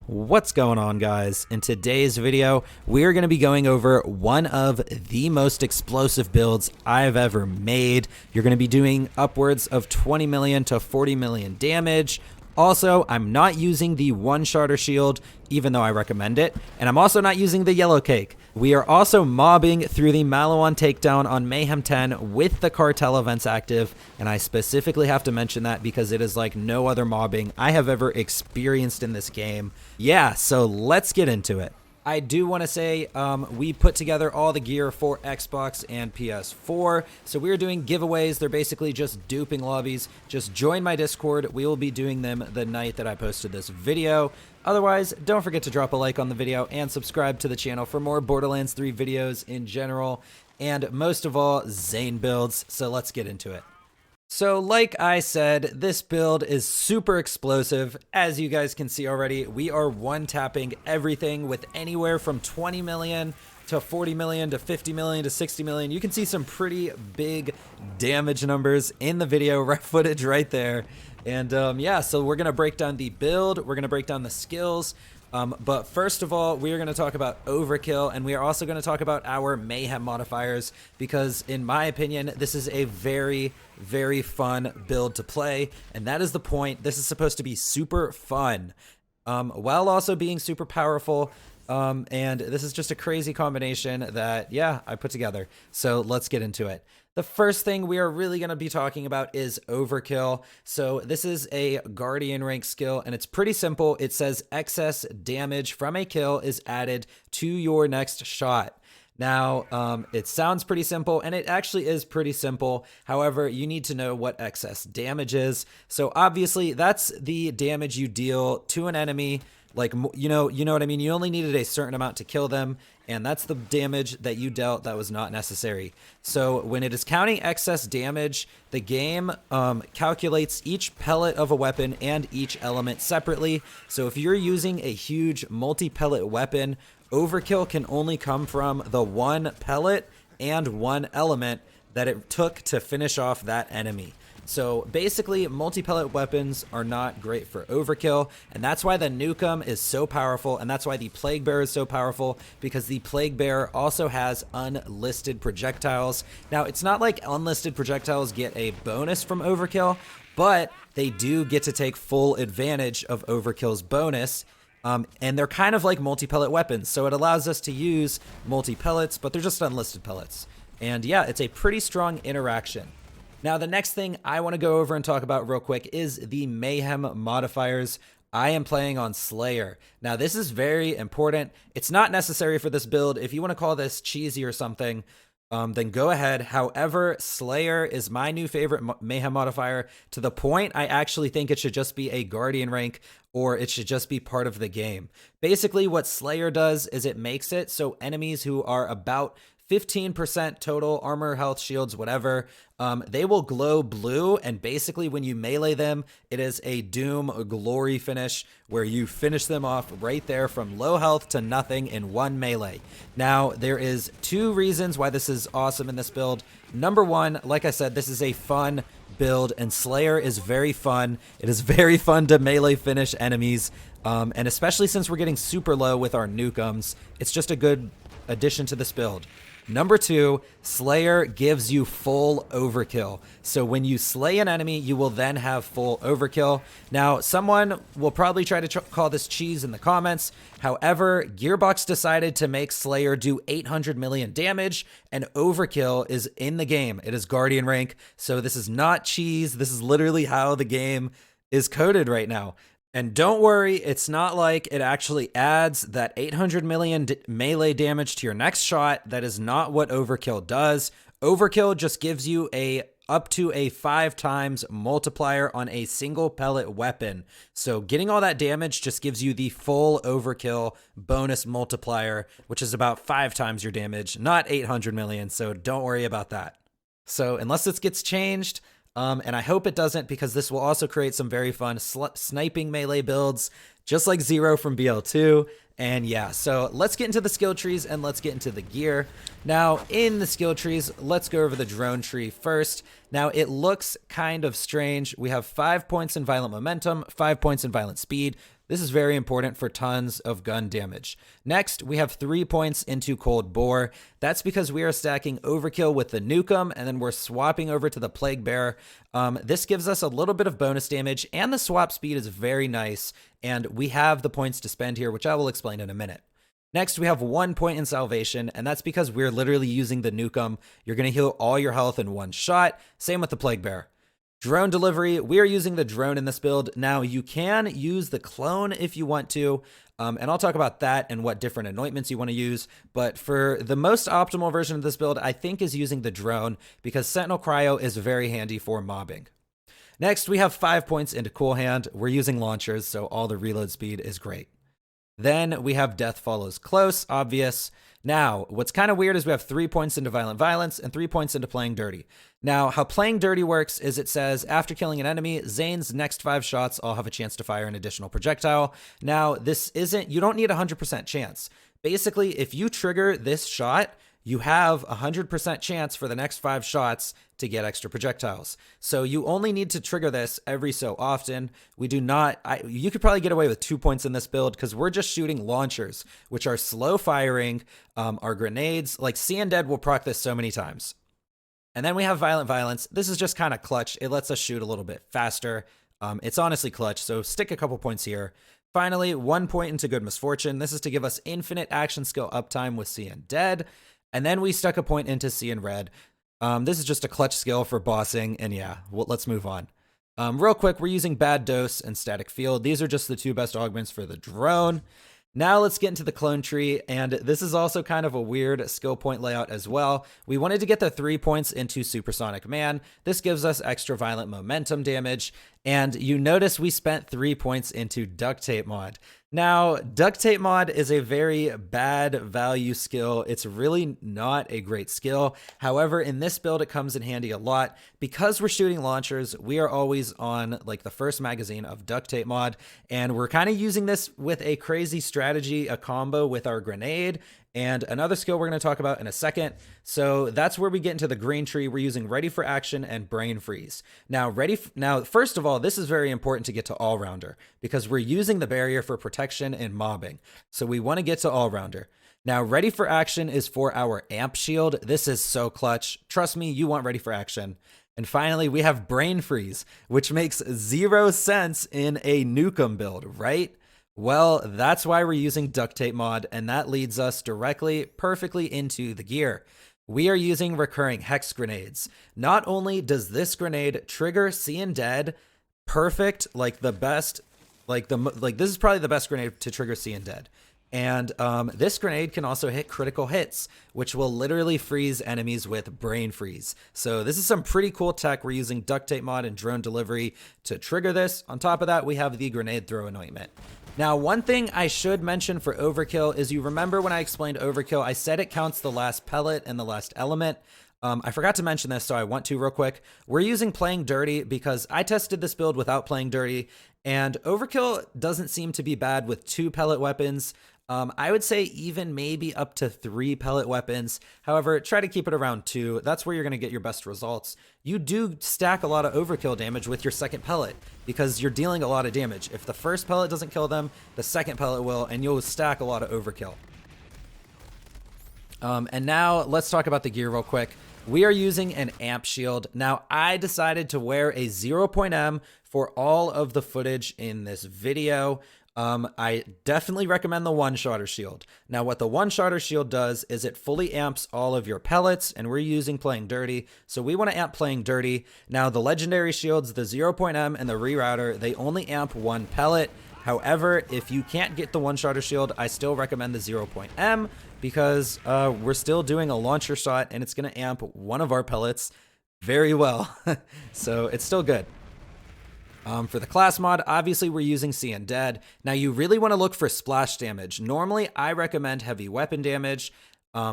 What's going on, guys? In today's video, we're going to be going over one of the most explosive builds I've ever made. You're going to be doing upwards of 20 million to 40 million damage. Also, I'm not using the one-shotter shield, even though I recommend it, and I'm also not using the yellow cake. We are also mobbing through the Malawan takedown on Mayhem 10 with the cartel events active, and I specifically have to mention that because it is like no other mobbing I have ever experienced in this game. Yeah, so let's get into it. I do want to say we put together all the gear for Xbox and PS4. So we're doing giveaways. They're basically just duping lobbies. Just join my Discord. We will be doing them the night that I posted this video. Otherwise, don't forget to drop a like on the video and subscribe to the channel for more Borderlands 3 videos in general. And most of all, Zane builds. So let's get into it. So like I said, this build is super explosive. As you guys can see already, we are one-tapping everything with anywhere from 20 million to 40 million to 50 million to 60 million. You can see some pretty big damage numbers in the video, ref footage right there. And yeah, so we're going to break down the build, we're going to break down the skills. But first of all, we are going to talk about Overkill, and we are also going to talk about our Mayhem Modifiers, because in my opinion, this is a very, very fun build to play, and that is the point. This is supposed to be super fun, while also being super powerful, and this is just a crazy combination that, yeah, I put together. So let's get into it. The first thing we are really going to be talking about is Overkill. So this is a Guardian rank skill, and it's pretty simple. It says excess damage from a kill is added to your next shot. Now, it sounds pretty simple, and it actually is pretty simple. However, you need to know what excess damage is. So obviously, that's the damage you deal to an enemy. Like, you know what I mean? You only needed a certain amount to kill them, and that's the damage that you dealt that was not necessary. So when it is counting excess damage, the game calculates each pellet of a weapon and each element separately. So if you're using a huge multi-pellet weapon, Overkill can only come from the one pellet and one element that it took to finish off that enemy. So basically, multi-pellet weapons are not great for Overkill, and that's why the Nukem is so powerful, and that's why the Plaguebearer is so powerful, because the Plaguebearer also has unlisted projectiles. Now, it's not like unlisted projectiles get a bonus from Overkill, but they do get to take full advantage of Overkill's bonus. And they're kind of like multi-pellet weapons, so it allows us to use multi-pellets, but they're just unlisted pellets. And yeah, it's a pretty strong interaction. Now, the next thing I want to go over and talk about real quick is the Mayhem Modifiers. I am playing on Slayer. Now, this is very important. It's not necessary for this build. If you want to call this cheesy or something, then go ahead. However, Slayer is my new favorite Mayhem Modifier, to the point I actually think it should just be a Guardian rank, or it should just be part of the game. Basically, what Slayer does is it makes it so enemies who are about 15% total armor, health, shields, whatever, they will glow blue, and basically when you melee them, it is a Doom glory finish where you finish them off right there from low health to nothing in one melee. Now, there is two reasons why this is awesome in this build. Number one, like I said, this is a fun build, and Slayer is very fun. It is very fun to melee finish enemies, and especially since we're getting super low with our Nukems, it's just a good addition to this build. Number two, Slayer gives you full Overkill. So when you slay an enemy, you will then have full Overkill. Now, someone will probably try to call this cheese in the comments. However, Gearbox decided to make Slayer do 800 million damage, and Overkill is in the game. It is Guardian rank, so this is not cheese. This is literally how the game is coded right now. And don't worry, it's not like it actually adds that 800 million melee damage to your next shot. That is not what Overkill does. Overkill just gives you up to a 5 times multiplier on a single pellet weapon. So getting all that damage just gives you the full Overkill bonus multiplier, which is about 5 times your damage, not 800 million. So don't worry about that. So unless this gets changed, and I hope it doesn't, because this will also create some very fun sniping melee builds, just like Zero from BL2. And yeah, so let's get into the skill trees and let's get into the gear. Now, in the skill trees, let's go over the drone tree first. Now, it looks kind of strange. We have 5 points in violent momentum, 5 points in violent speed, This is very important for tons of gun damage. Next, we have 3 points into Cold Bore. That's because we are stacking Overkill with the Nukem, and then we're swapping over to the Plaguebearer. This gives us a little bit of bonus damage, and the swap speed is very nice, and we have the points to spend here, which I will explain in a minute. Next, we have 1 point in Salvation, and that's because we're literally using the Nukem. You're going to heal all your health in one shot. Same with the Plaguebearer. Drone delivery, we are using the drone in this build. Now, you can use the clone if you want to, and I'll talk about that and what different anointments you want to use. But for the most optimal version of this build, I think is using the drone because Sentinel Cryo is very handy for mobbing. Next, we have 5 points into Cool Hand. We're using launchers, so all the reload speed is great. Then we have Death Follows Close, obvious. Now, what's kind of weird is we have 3 points into Violent Violence and 3 points into Playing Dirty. Now, how Playing Dirty works is it says, after killing an enemy, Zane's next 5 shots all have a chance to fire an additional projectile. Now, this isn't, you don't need a 100% chance. Basically, if you trigger this shot, you have a 100% chance for the next 5 shots to get extra projectiles. So you only need to trigger this every so often. We do not, you could probably get away with 2 points in this build because we're just shooting launchers, which are slow firing, our grenades. Like Seeing Dead will proc this so many times. And then we have Violent Violence. This is just kind of clutch. It lets us shoot a little bit faster. It's honestly clutch, so stick a couple points here. Finally, 1 point into Good Misfortune. This is to give us infinite action skill uptime with Seeing Dead. And then we stuck a point into Seeing Red. This is just a clutch skill for bossing, and yeah, well, let's move on. Real quick, we're using Bad Dose and Static Field. These are just the 2 best augments for the drone. Now let's get into the clone tree, and this is also kind of a weird skill point layout as well. We wanted to get the 3 points into Supersonic Man. This gives us extra violent momentum damage, and you notice we spent 3 points into Duct Tape Mod. Now, Duct Tape Mod is a very bad value skill. It's really not a great skill. However, in this build, it comes in handy a lot. Because we're shooting launchers, we are always on like the first magazine of Duct Tape Mod, and we're kind of using this with a crazy strategy, a combo with our grenade, and another skill we're going to talk about in a second. So that's where we get into the green tree. We're using Ready for Action and Brain Freeze. Now, first of all, this is very important to get to All-Rounder because we're using the barrier for protection and mobbing. So we want to get to All-Rounder. Now, Ready for Action is for our amp shield. This is so clutch. Trust me, you want Ready for Action. And finally, we have Brain Freeze, which makes 0 sense in a Nukem build, right? Well, that's why we're using Duct Tape Mod, and that leads us directly, perfectly into the gear. We are using recurring hex grenades. Not only does this grenade trigger Seeing Dead, perfect, like the best, this is probably the best grenade to trigger Seeing Dead. And this grenade can also hit critical hits, which will literally freeze enemies with Brain Freeze. So this is some pretty cool tech. We're using Duct Tape Mod and Drone Delivery to trigger this. On top of that, we have the Grenade Throw Anointment. Now, one thing I should mention for Overkill is you remember when I explained Overkill, I said it counts the last pellet and the last element. I forgot to mention this, so I want to real quick. We're using Playing Dirty because I tested this build without Playing Dirty, and Overkill doesn't seem to be bad with 2 pellet weapons. I would say even maybe up to 3 pellet weapons. However, try to keep it around 2. That's where you're going to get your best results. You do stack a lot of overkill damage with your second pellet because you're dealing a lot of damage. If the first pellet doesn't kill them, the second pellet will, and you'll stack a lot of overkill. And now let's talk about the gear real quick. We are using an amp shield. Now, I decided to wear a 0.M for all of the footage in this video. I definitely recommend the one-shotter shield. Now, what the one-shotter shield does is it fully amps all of your pellets, and we're using Playing Dirty, so we want to amp Playing Dirty. Now, the legendary shields, the 0.M and the rerouter, they only amp 1 pellet. However, if you can't get the one-shotter shield, I still recommend the 0.M because we're still doing a launcher shot, and it's going to amp one of our pellets very well. So it's still good. For the class mod, obviously we're using Seeing Dead. Now you really want to look for splash damage. Normally I recommend heavy weapon damage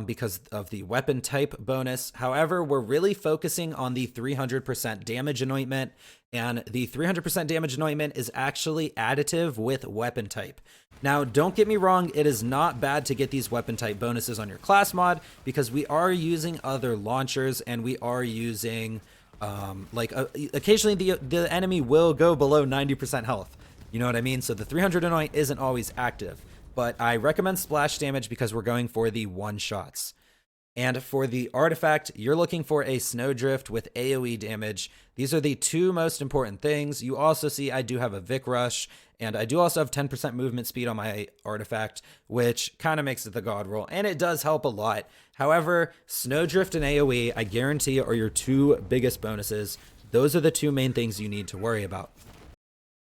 because of the weapon type bonus. However, we're really focusing on the 300% damage anointment, and the 300% damage anointment is actually additive with weapon type. Now, don't get me wrong, it is not bad to get these weapon type bonuses on your class mod because we are using other launchers and we are using occasionally the enemy will go below 90% health. You know what I mean? So the 300 anoint isn't always active, but I recommend splash damage because we're going for the one shots. And for the artifact, you're looking for a snowdrift with AoE damage. These are the two most important things. You also see I do have a Vic Rush, and I do also have 10% movement speed on my artifact, which kind of makes it the god roll, and it does help a lot. However, snowdrift and AoE, I guarantee, are your two biggest bonuses. Those are the two main things you need to worry about.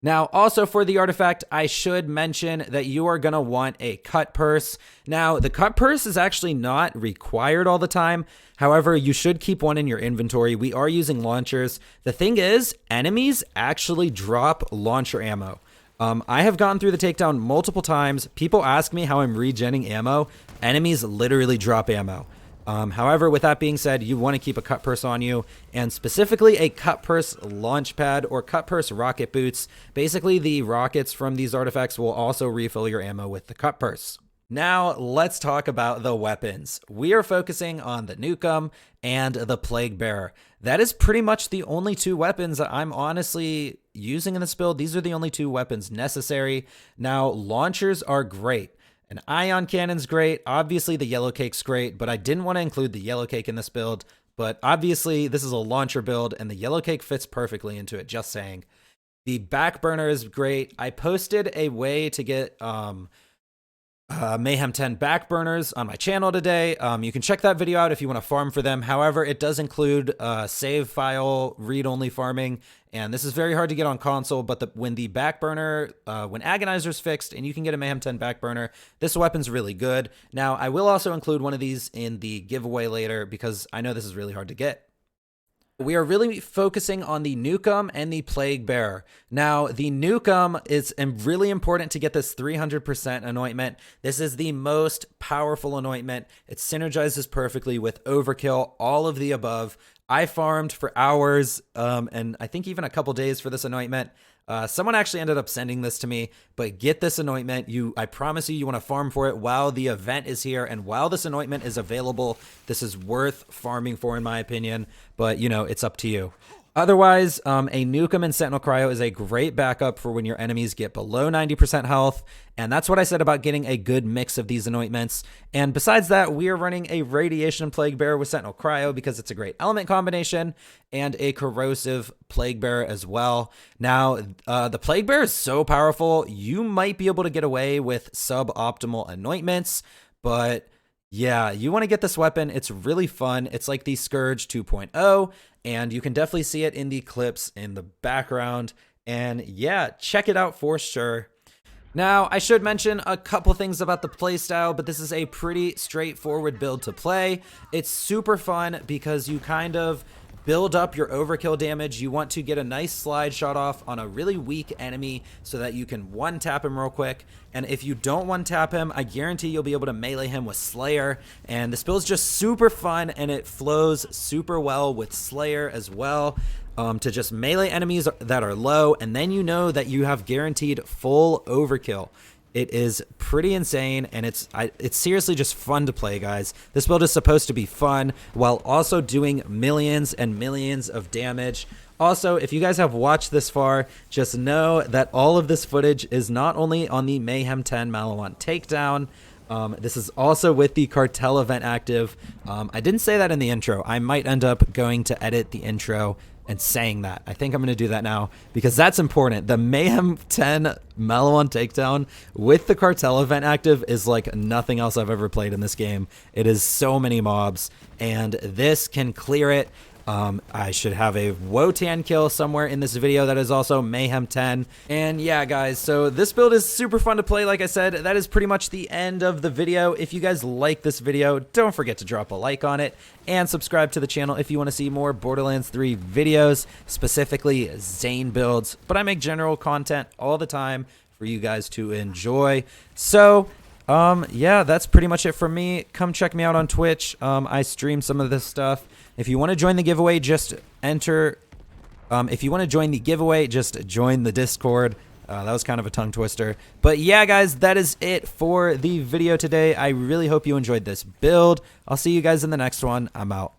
Now, also for the artifact, I should mention that you are going to want a cut purse. Now, the cut purse is actually not required all the time. However, you should keep one in your inventory. We are using launchers. The thing is, enemies actually drop launcher ammo. I have gone through the takedown multiple times. People ask me how I'm regenning ammo. Enemies literally drop ammo. However, with that being said, you want to keep a cut purse on you, and specifically a cut purse launch pad or cut purse rocket boots. Basically, the rockets from these artifacts will also refill your ammo with the cut purse. Now, let's talk about the weapons. We are focusing on the Nukem and the Plaguebearer. That is pretty much the only two weapons that I'm honestly using in this build. These are the only two weapons necessary. Now, launchers are great. An ion cannon's great. Obviously, the yellow cake's great, but I didn't want to include the yellow cake in this build. But obviously, this is a launcher build, and the yellow cake fits perfectly into it, just saying. The Backburner is great. I posted a way to get Mayhem 10 Backburners on my channel today. You can check that video out if you want to farm for them. However, it does include save file, read-only farming, and this is very hard to get on console, but when the Backburner, when Agonizer's fixed and you can get a Mayhem 10 Backburner, this weapon's really good. Now, I will also include one of these in the giveaway later because I know this is really hard to get. We are really focusing on the Nukem and the Plaguebearer. Now, the Nukem is really important to get this 300% anointment. This is the most powerful anointment. It synergizes perfectly with Overkill, all of the above. I farmed for hours, and I think even a couple days for this anointment. Someone actually ended up sending this to me, but get this anointment. I promise you want to farm for it while the event is here, and while this anointment is available. This is worth farming for, in my opinion, but you know, it's up to you. Otherwise, a Nukem and Sentinel Cryo is a great backup for when your enemies get below 90% health, and that's what I said about getting a good mix of these anointments. And besides that, we are running a Radiation Plaguebearer with Sentinel Cryo because it's a great element combination, and a Corrosive Plaguebearer as well. Now, the Plaguebearer is so powerful, you might be able to get away with suboptimal anointments, but yeah, you want to get this weapon. It's really fun. It's like the Scourge 2.0, and you can definitely see it in the clips in the background. And yeah, check it out for sure. Now, I should mention a couple things about the playstyle, but this is a pretty straightforward build to play. It's super fun because you kind of build up your overkill damage. You want to get a nice slide shot off on a really weak enemy so that you can one-tap him real quick. And if you don't one-tap him, I guarantee you'll be able to melee him with Slayer. And this build is just super fun, and it flows super well with Slayer as well. To just melee enemies that are low, and then you know that you have guaranteed full overkill. It is pretty insane, and it's seriously just fun to play, guys. This build is supposed to be fun while also doing millions and millions of damage. Also, if you guys have watched this far, just know that all of this footage is not only on the Mayhem 10 Malawant takedown. This is also with the cartel event active. I didn't say that in the intro. I might end up going to edit the intro and saying that. I think I'm going to do that now because that's important. The Mayhem 10 Malawant takedown with the cartel event active is like nothing else I've ever played in this game. It is so many mobs, and this can clear it. I should have a Wotan kill somewhere in this video that is also Mayhem 10. And yeah, guys, so this build is super fun to play. Like I said, that is pretty much the end of the video. If you guys like this video, don't forget to drop a like on it and subscribe to the channel if you want to see more Borderlands 3 videos, specifically Zane builds. But I make general content all the time for you guys to enjoy. So yeah, that's pretty much it from me. Come check me out on Twitch. I stream some of this stuff. If you want to join the giveaway, just enter. If you want to join the giveaway, just join the Discord. That was kind of a tongue twister. But yeah, guys, that is it for the video today. I really hope you enjoyed this build. I'll see you guys in the next one. I'm out.